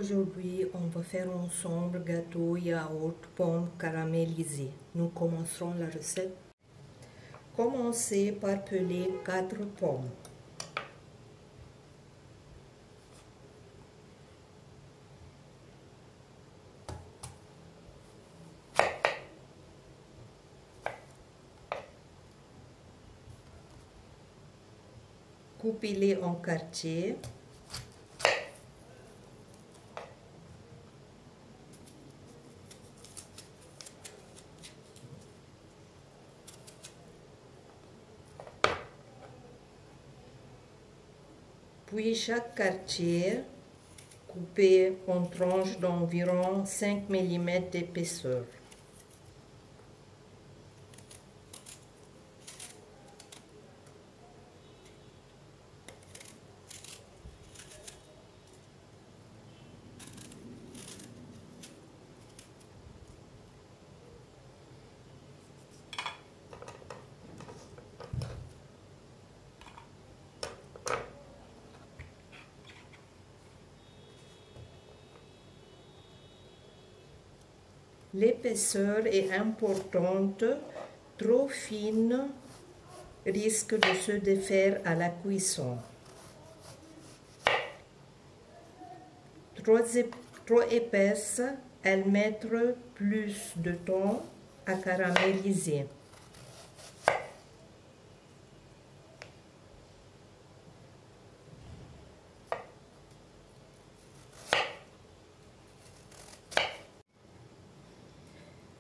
Aujourd'hui, on va faire ensemble gâteau yaourt pomme caramélisée. Nous commencerons la recette. Commencez par peler 4 pommes. Coupez-les en quartiers. Puis chaque quartier coupé en tranches d'environ 5 mm d'épaisseur. L'épaisseur est importante, trop fine risque de se défaire à la cuisson. Trop épaisse, elle mettra plus de temps à caraméliser.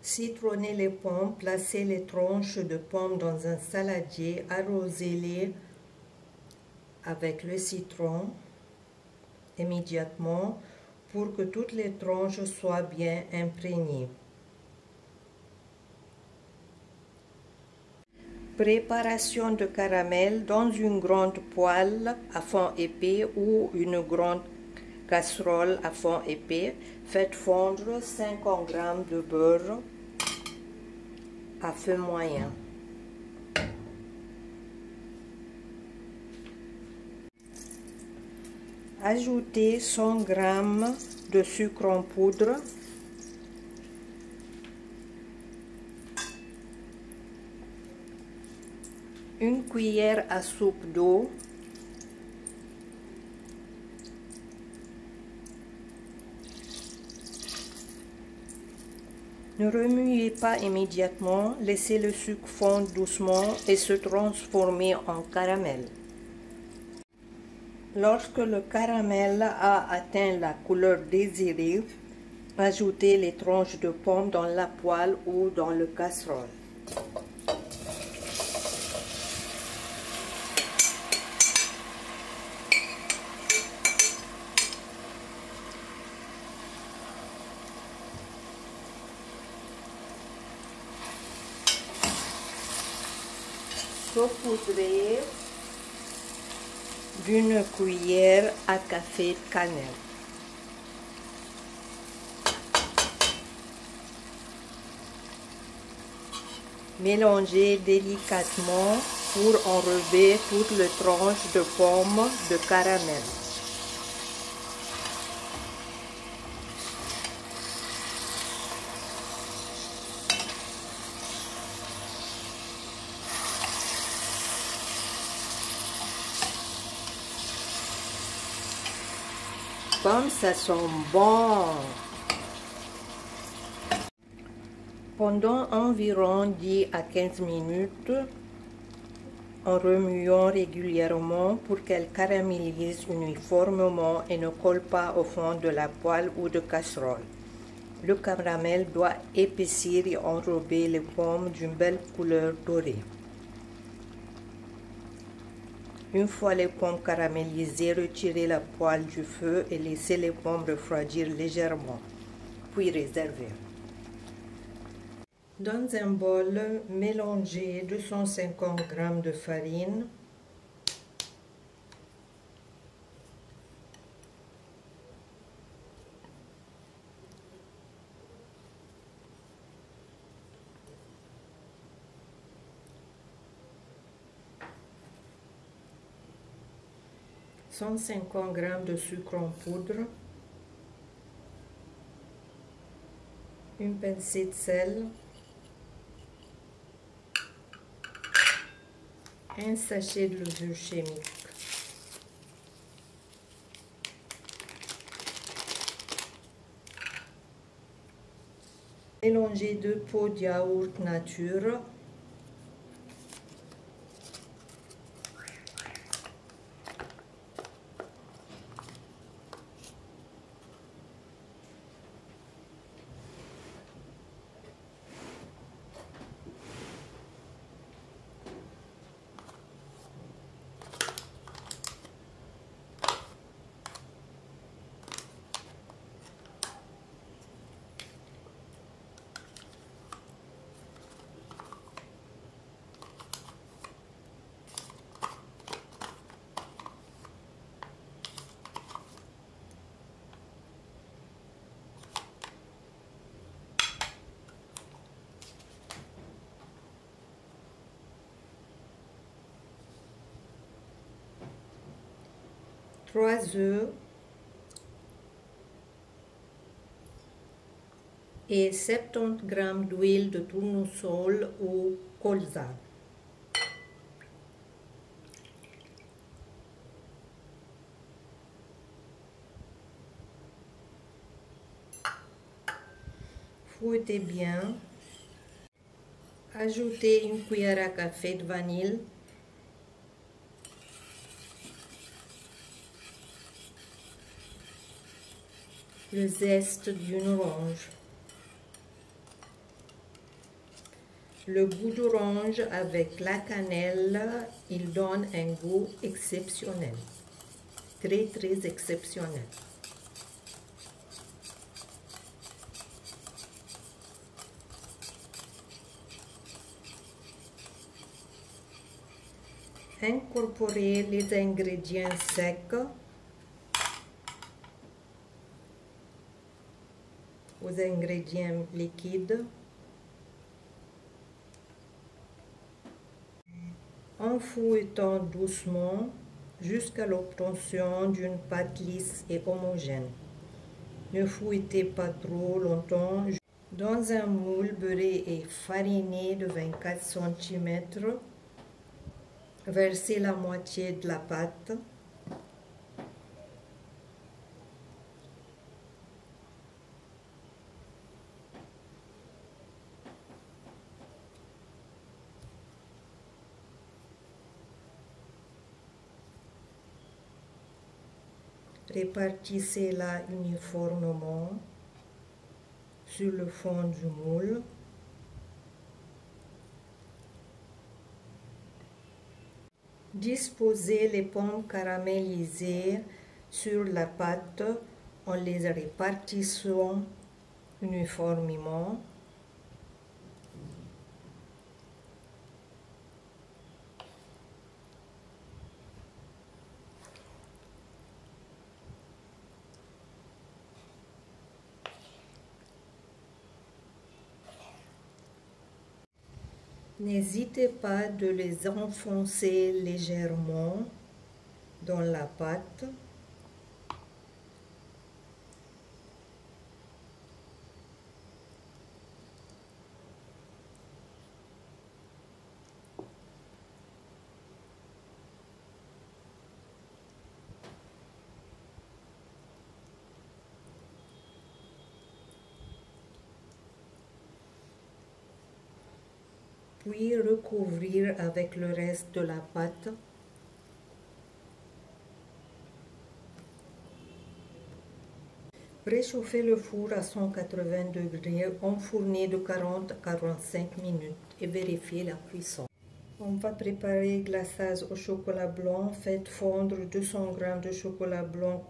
Citronnez les pommes, placez les tranches de pommes dans un saladier, arrosez-les avec le citron immédiatement pour que toutes les tranches soient bien imprégnées. Préparation de caramel dans une grande poêle à fond épais ou une grande casserole à fond épais. Faites fondre 50 g de beurre à feu moyen. Ajoutez 100 g de sucre en poudre, une cuillère à soupe d'eau, ne remuez pas immédiatement, laissez le sucre fondre doucement et se transformer en caramel. Lorsque le caramel a atteint la couleur désirée, ajoutez les tranches de pommes dans la poêle ou dans le casserole. Saupoudrez d'une cuillère à café de cannelle. Mélangez délicatement pour enlever toutes les tranches de pommes de caramel. Comme ça sent bon! Pendant environ 10 à 15 minutes, en remuant régulièrement pour qu'elle caramélise uniformément et ne colle pas au fond de la poêle ou de casserole. Le caramel doit épaissir et enrober les pommes d'une belle couleur dorée. Une fois les pommes caramélisées, retirez la poêle du feu et laissez les pommes refroidir légèrement, puis réservez. Dans un bol, mélangez 250 g de farine, « 150 g de sucre en poudre, une pincée de sel, un sachet de levure chimique. Mélangez 2 pots de yaourt nature. Trois œufs et 70 g d'huile de tournesol ou colza. Fouettez bien. Ajoutez une cuillère à café de vanille. Le zeste d'une orange. Le goût d'orange avec la cannelle, il donne un goût exceptionnel. Très exceptionnel. Incorporez les ingrédients secs aux ingrédients liquides. En fouettant doucement jusqu'à l'obtention d'une pâte lisse et homogène. Ne fouettez pas trop longtemps. Dans un moule beurré et fariné de 24 cm, versez la moitié de la pâte. Répartissez-la uniformément sur le fond du moule. Disposez les pommes caramélisées sur la pâte en les répartissant uniformément. N'hésitez pas de les enfoncer légèrement dans la pâte. Puis recouvrir avec le reste de la pâte. Préchauffez le four à 180 degrés, enfournez de 40 à 45 minutes et vérifiez la cuisson. On va préparer glaçage au chocolat blanc. Faites fondre 200 g de chocolat blanc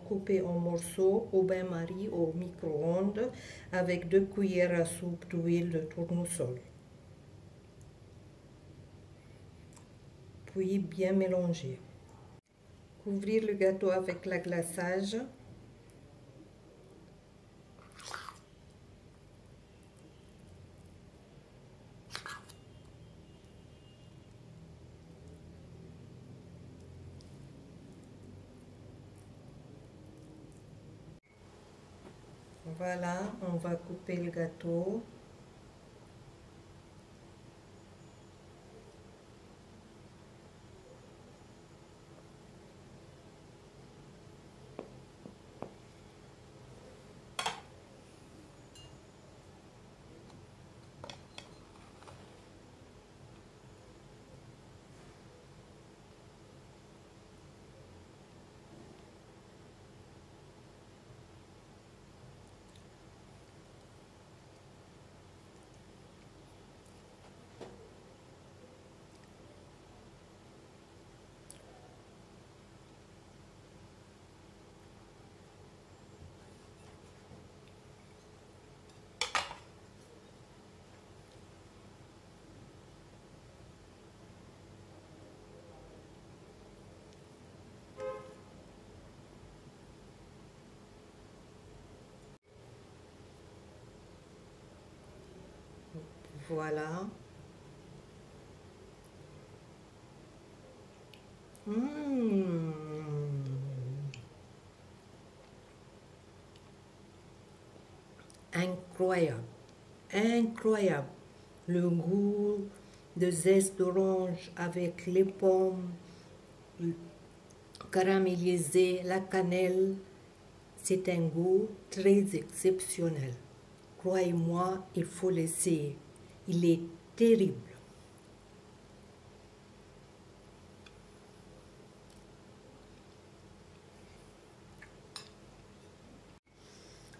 coupé en morceaux au bain-marie au micro-ondes avec 2 cuillères à soupe d'huile de tournesol. Puis bien mélanger. Couvrir le gâteau avec la glaçage. Voilà, on va couper le gâteau. Voilà. Incroyable, incroyable. Le goût de zeste d'orange avec les pommes caramélisées, la cannelle, c'est un goût très exceptionnel. Croyez-moi, il faut l'essayer. Il est terrible.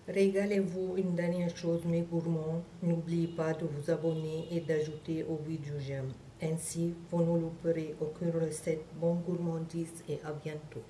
Régalez-vous. Une dernière chose, mes gourmands, n'oubliez pas de vous abonner et d'ajouter au vidéo j'aime. Ainsi, vous ne louperez aucune recette. Bonne gourmandise et à bientôt.